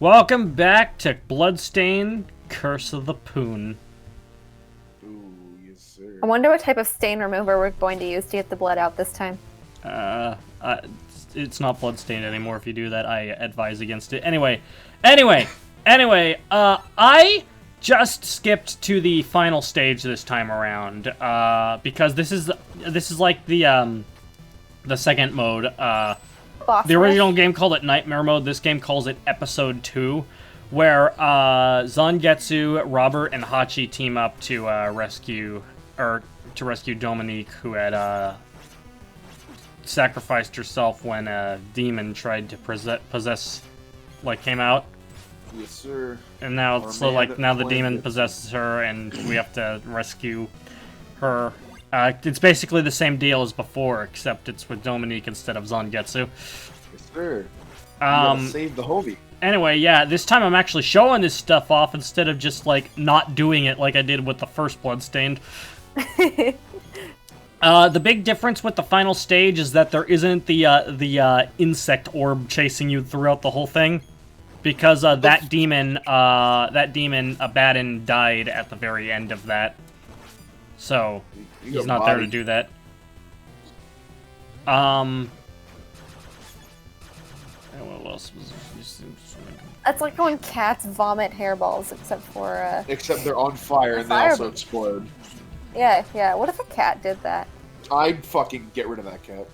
Welcome back to Bloodstained, Curse of the Poon. Ooh, yes, sir. I wonder what type of stain remover we're going to use to get the blood out this time. It's not Bloodstained anymore. If you do that, I advise against it. Anyway, I just skipped to the final stage this time around, because this is like the second mode. The original game called it Nightmare Mode. This game calls it Episode 2, where Zangetsu, Robert, and Hachi team up to rescue Dominique, who had sacrificed herself when a demon tried to possess, came out. Yes, sir. And now the demon possesses her, and we have to rescue her. It's basically the same deal as before, except it's with Dominique instead of Zangetsu. Yes, sir. You gotta save the homie. Anyway, yeah, this time I'm actually showing this stuff off instead of just, not doing it like I did with the first Bloodstained. The big difference with the final stage is that there isn't the insect orb chasing you throughout the whole thing. Because that demon, Abaddon, died at the very end of that. So, he's not there to do that. What else was... That's like when cats vomit hairballs, except for... Except they're on fire and they also explode. Yeah. What if a cat did that? I'd fucking get rid of that cat.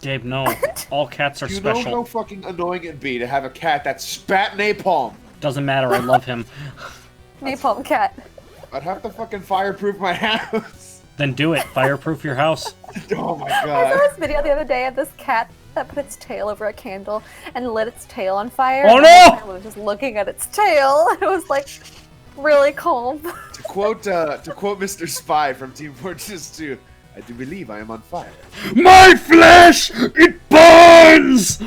Gabe, no. All cats are special. You know how fucking annoying it'd be to have a cat that spat napalm? Doesn't matter, I love him. Napalm cat. I'd have to fucking fireproof my house. Then do it. Fireproof your house. Oh my I god. saw this video the other day of this cat that put its tail over a candle and lit its tail on fire. Oh and no! I was just looking at its tail. It was really calm. To quote Mr. Spy from Team Fortress 2, I do believe I am on fire. My flesh! It burns!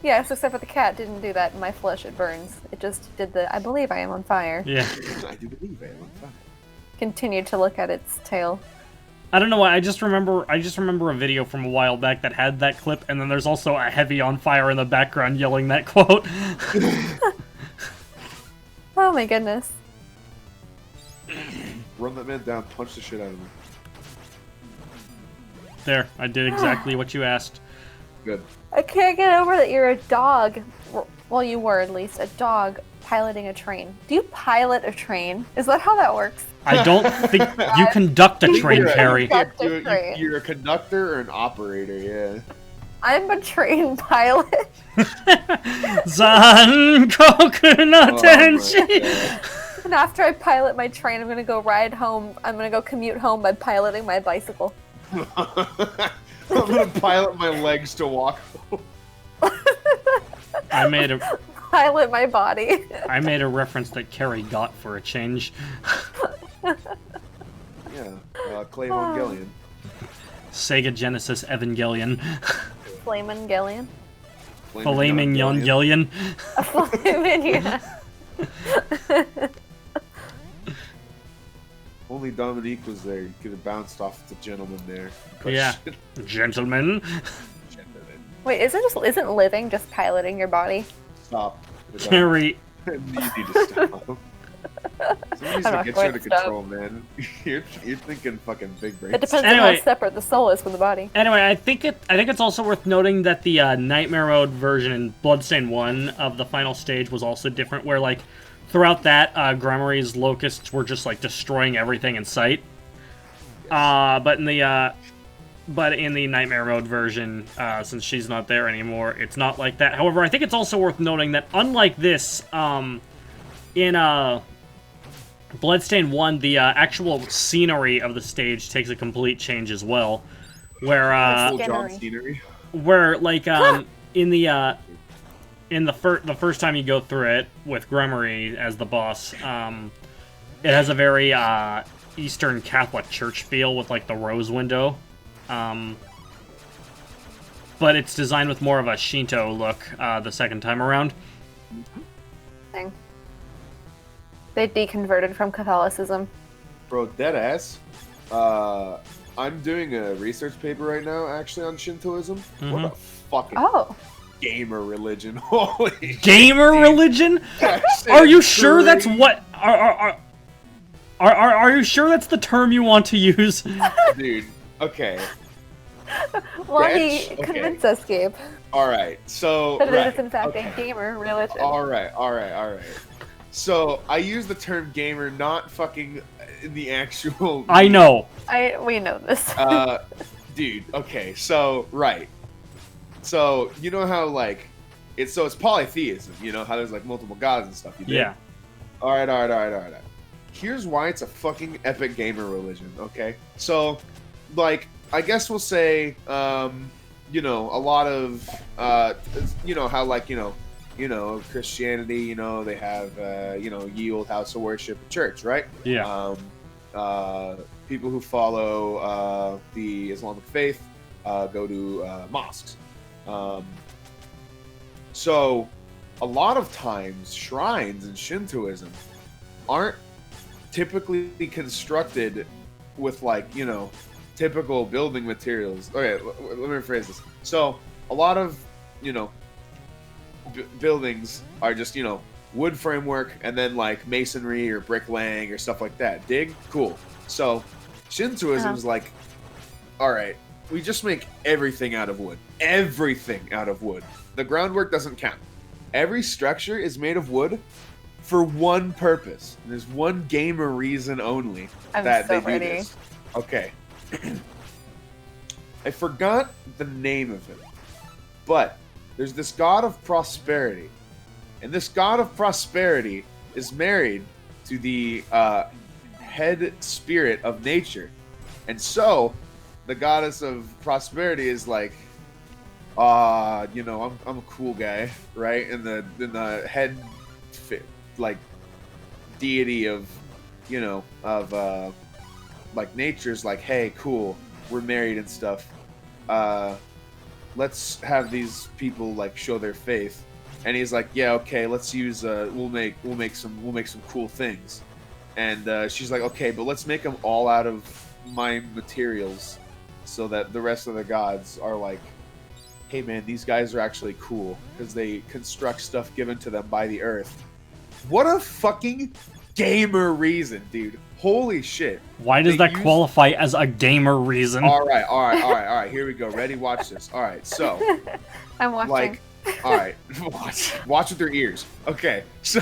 Yes, except for the cat didn't do that. In my flesh, it burns. It just did I believe I am on fire. Yeah. I do believe I am on fire. Continued to look at its tail. I don't know why, I just remember a video from a while back that had that clip, and then there's also a heavy on fire in the background yelling that quote. Oh my goodness. Run that man down, punch the shit out of him. There, I did exactly what you asked. Good. I can't get over that you're a dog. Well, you were at least a dog piloting a train. Do you pilot a train? Is that how that works? I don't think you conduct a train, Carrie. You're a conductor or an operator, yeah. I'm a train pilot. Zan coconut and cheese. And after I pilot my train, I'm gonna go ride home. I'm gonna go commute home by piloting my bicycle. I'm gonna pilot my legs to walk home. I made a pilot my body. I made a reference that Carrie got for a change. Yeah, Clay Evangelion. Sega Genesis Evangelion. Flamengelion. Filet mignon Gillian. Only Dominique was there. You could have bounced off the gentleman there. Yeah, gentlemen. Wait, isn't living just piloting your body? Stop. Carrie. You need to stop. Somebody needs to get you under control, man. You're thinking fucking big brain. It depends on how separate the soul is from the body. Anyway, I think it's also worth noting that the Nightmare Mode version in Bloodstained 1 of the final stage was also different, where throughout that, Gremory's locusts were just destroying everything in sight. But in the Nightmare Mode version, since she's not there anymore, it's not like that. However, I think it's also worth noting that unlike this, in Bloodstained 1, the actual scenery of the stage takes a complete change as well. Where in the first time you go through it with Gremory as the boss, it has a very Eastern Catholic Church feel with the rose window. But it's designed with more of a Shinto look the second time around. Thing. They deconverted from Catholicism. Bro, deadass. I'm doing a research paper right now, actually, on Shintoism. What a fucking gamer religion. Holy Gamer shit, religion? Are you sure that's what? Are you sure that's the term you want to use? dude? Okay. Well, he convinced us, Gabe. All right. So That right, it is in fact okay. a gamer religion. All right. So I use the term gamer, not fucking in the actual. I know. We know this. Dude. Okay. So right. So you know how like it's polytheism. You know how there's like multiple gods and stuff. You dig? Yeah. All right. Here's why it's a fucking epic gamer religion. Okay. So, like, I guess we'll say, you know, a lot of, you know how like Christianity. You know they have, ye old house of worship, church, right? Yeah. People who follow the Islamic faith go to mosques. So, a lot of times, shrines in Shintoism aren't typically constructed with like, typical building materials. Okay, let me rephrase this. So, a lot of, buildings are just, wood framework and then like masonry or bricklaying or stuff like that. Dig? Cool. So, Shintoism is like, all right, we just make everything out of wood. Everything out of wood. The groundwork doesn't count. Every structure is made of wood for one purpose. And there's one gamer reason only that they do this. Okay. I forgot the name of it. But there's this god of prosperity. And this god of prosperity is married to the head spirit of nature. And so, the goddess of prosperity is like, I'm a cool guy, right? And the head, like, deity of, like nature's like, hey, cool, we're married and stuff. Let's have these people like show their faith. And he's like, yeah, okay, let's use we'll make some cool things. And she's like, okay, but let's make them all out of my materials, so that the rest of the gods are like, hey man, these guys are actually cool because they construct stuff given to them by the earth. What a fucking gamer reason, dude. Holy shit. Why does that qualify as a gamer reason? All right. Here we go. Ready? Watch this. All right. So, I'm watching. Like, all right. Watch with your ears. Okay. So,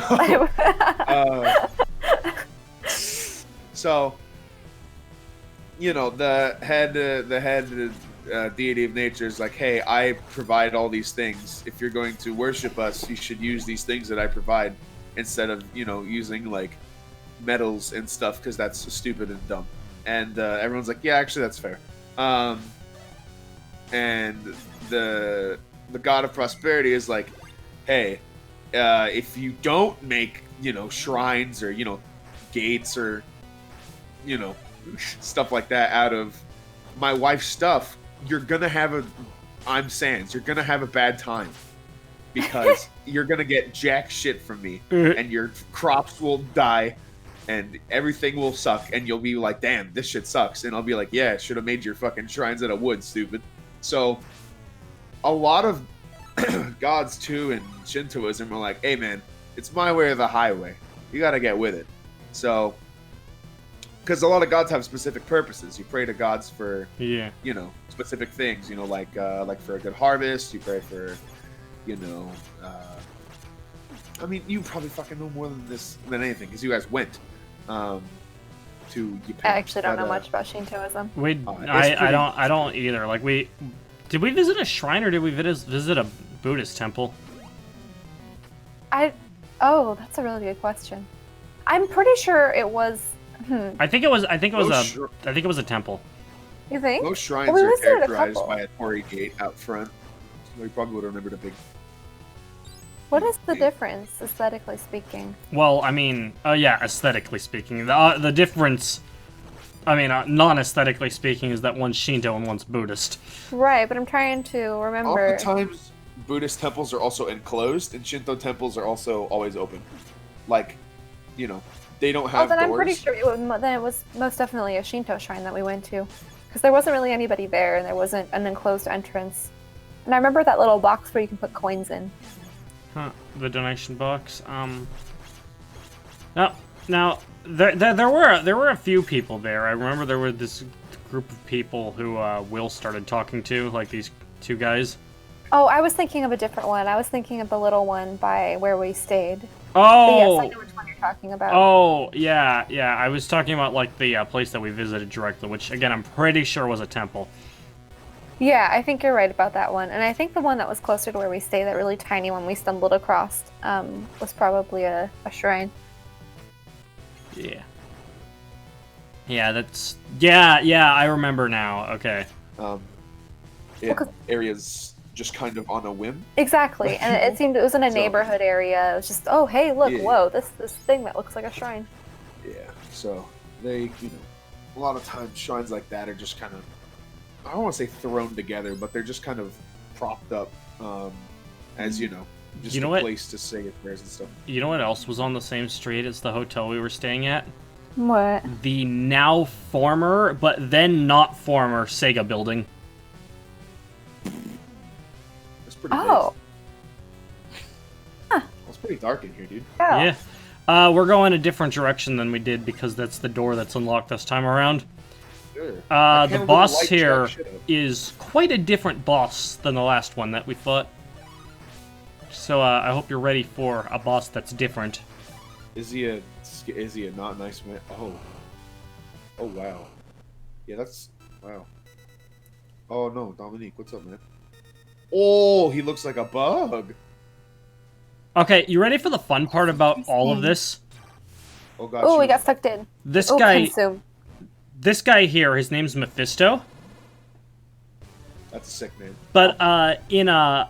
the head deity of nature is like, hey, I provide all these things. If you're going to worship us, you should use these things that I provide instead of, using like metals and stuff, because that's stupid and dumb. And everyone's like, yeah, actually that's fair. And the god of prosperity is like, hey, if you don't make, shrines or, gates or, stuff like that out of my wife's stuff, you're gonna have you're gonna have a bad time, because you're gonna get jack shit from me, and your crops will die, and everything will suck, and you'll be like, damn, this shit sucks. And I'll be like, yeah, should have made your fucking shrines out of wood, stupid. So a lot of gods too in Shintoism are like, hey man, it's my way or the highway, you gotta get with it. So, because a lot of gods have specific purposes. You pray to gods for, specific things. Like for a good harvest. You pray for, I mean, you probably fucking know more than anything, because you guys went to Japan. I actually don't know much about Shintoism. I don't either. Like, did we visit a shrine, or did we visit a Buddhist temple? That's a really good question. I'm pretty sure it was. I think it was a temple. You think? Most shrines are characterized by a torii gate out front. So we probably would have remembered a big. What is the difference, aesthetically speaking? Well, I mean, aesthetically speaking, the difference, I mean, non-aesthetically speaking, is that one's Shinto and one's Buddhist. Right, but I'm trying to remember. Oftentimes, Buddhist temples are also enclosed, and Shinto temples are also always open. Like, they don't have doors. I'm pretty sure it was most definitely a Shinto shrine that we went to, because there wasn't really anybody there, and there wasn't an enclosed entrance. And I remember that little box where you can put coins in. Huh, the donation box. Now there were a few people there. I remember there were this group of people who Will started talking to, like these two guys. Oh, I was thinking of a different one. I was thinking of the little one by where we stayed. Oh! But yes, I know which one you're talking about. Oh, yeah. I was talking about, like, the place that we visited directly, which, again, I'm pretty sure was a temple. Yeah, I think you're right about that one. And I think the one that was closer to where we stayed, that really tiny one we stumbled across, was probably a shrine. Yeah. Yeah, that's... Yeah, I remember now. Okay. Areas just kind of on a whim. Exactly, and it seemed it was in a neighborhood area. It was just, oh, hey, look, Yeah. whoa, this thing that looks like a shrine. Yeah, so they, a lot of times shrines like that are just kind of, I don't want to say thrown together, but they're just kind of propped up as, just You know a what? place to say your prayers and stuff. You know what else was on the same street as the hotel we were staying at? What? The now former, but then not former Sega building. It's pretty Oh. nice. It's pretty dark in here, dude. Yeah. Yeah. We're going a different direction than we did because that's the door that's unlocked this time around. Sure. I The can't boss light here track shit up. is quite a different boss than the last one that we fought. So I hope you're ready for a boss that's different. Is he a not nice man? Oh wow. Yeah, that's wow. Oh no, Dominique, what's up, man? Oh, he looks like a bug. Okay, you ready for the fun part about all of this? Oh god. Oh, we shoot. got sucked in. This Oh, guy, consume. this guy here, his name's Mephisto. That's a sick name. But in a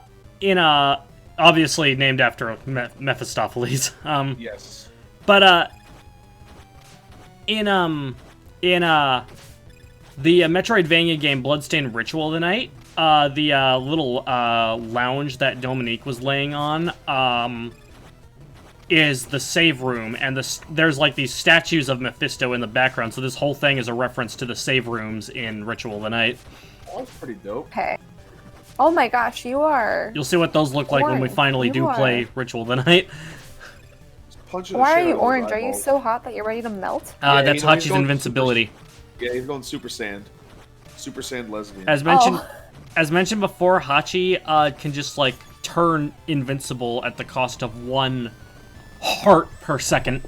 obviously named after Mephistopheles. Yes. But in the Metroidvania game Bloodstained Ritual of the Night, the little lounge that Dominique was laying on is the save room, and there's like these statues of Mephisto in the background, so this whole thing is a reference to the save rooms in Ritual of the Night. That's pretty dope. Okay. Oh my gosh, you are. You'll see what those look like when we Orange. finally You do are. play Ritual of the Night. Just punching the Why shit are you out of those orange? Are you eyeballs. so hot that you're ready to melt? Yeah, That's he's going Hachi's super- invincibility. Yeah, he's going Super Sand. Super Sand lesbian. As mentioned, Oh. as mentioned before, Hachi can just like turn invincible at the cost of 1 heart per second.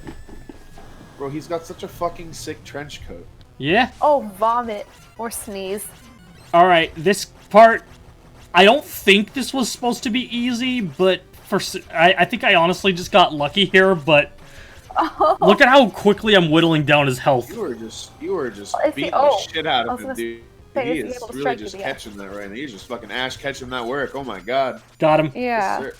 Bro, he's got such a fucking sick trench coat. Yeah. Oh, vomit or sneeze. All right. This part, I don't think this was supposed to be easy, but I think I honestly just got lucky here. But look at how quickly I'm whittling down his health. You were just Is he- beating oh, the shit out I of was him, gonna dude. say, He is he is able to really strike just you? Yeah. catching that right now. He's just fucking Ash catching that work. Oh my god. Got him. Yeah. Yes, sir.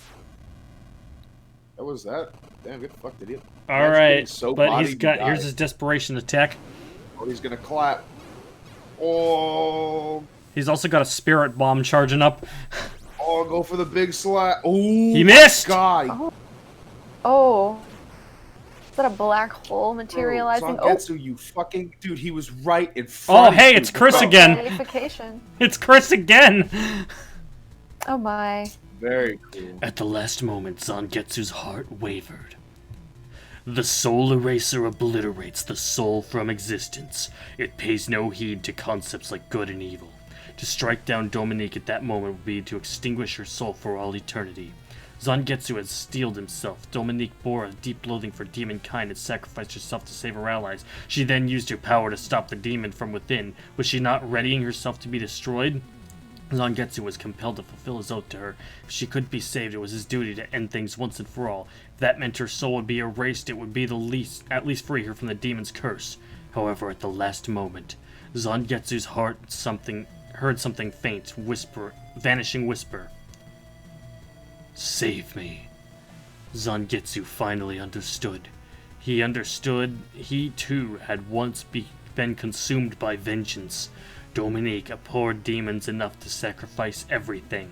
What was that? Damn, good fuck did he? All Imagine right. being so But bodied he's you got. die. Here's his desperation attack. Oh, he's gonna clap. Oh, He's also got a spirit bomb charging up. oh, go for the big slap. Oh, He missed! God. Oh. Is that a black hole materializing? Oh, Zangetsu, you fucking dude, he was right in front. Oh, of hey, you. it's Chris Bro, again. magnification. It's Chris again. Oh my. Very cool. At the last moment, Zangetsu's heart wavered. The soul eraser obliterates the soul from existence. It pays no heed to concepts like good and evil. To strike down Dominique at that moment would be to extinguish her soul for all eternity. Zangetsu had steeled himself. Dominique bore a deep loathing for demonkind and sacrificed herself to save her allies. She then used her power to stop the demon from within. Was she not readying herself to be destroyed? Zangetsu was compelled to fulfill his oath to her. If she could be saved, it was his duty to end things once and for all. If that meant her soul would be erased, it would be at least free her from the demon's curse. However, at the last moment, Zangetsu's heart heard something faint, vanishing whisper. Save me. Zangetsu finally understood. He understood he too had once been consumed by vengeance. Dominique abhorred demons enough to sacrifice everything.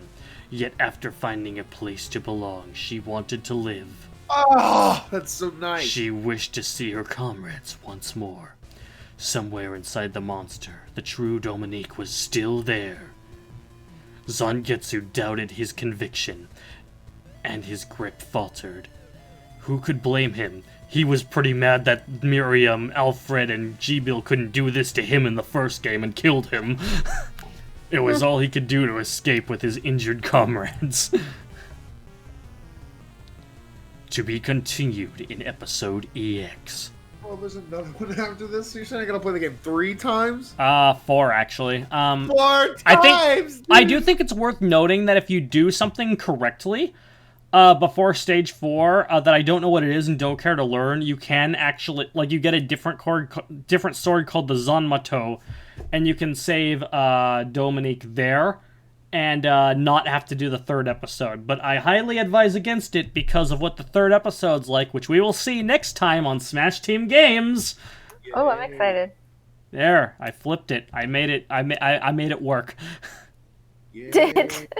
Yet after finding a place to belong, she wanted to live. Oh, that's so nice. She wished to see her comrades once more. Somewhere inside the monster, the true Dominique was still there. Zangetsu doubted his conviction, and his grip faltered. Who could blame him? He was pretty mad that Miriam, Alfred, and Gibil couldn't do this to him in the first game and killed him. It was all he could do to escape with his injured comrades. To be continued in episode EX. Oh, there's another one after this? You're saying I gotta play the game 3 times? 4 actually. 4 times! I do think it's worth noting that if you do something correctly, before stage 4, that I don't know what it is and don't care to learn, you can actually, like, you get a different sword called the Zanmato, and you can save, Dominique there, and, not have to do the 3rd episode. But I highly advise against it because of what the 3rd episode's like, which we will see next time on Smash Team Games! Oh, I'm excited. There, I flipped it. I made it work. Yay. Did.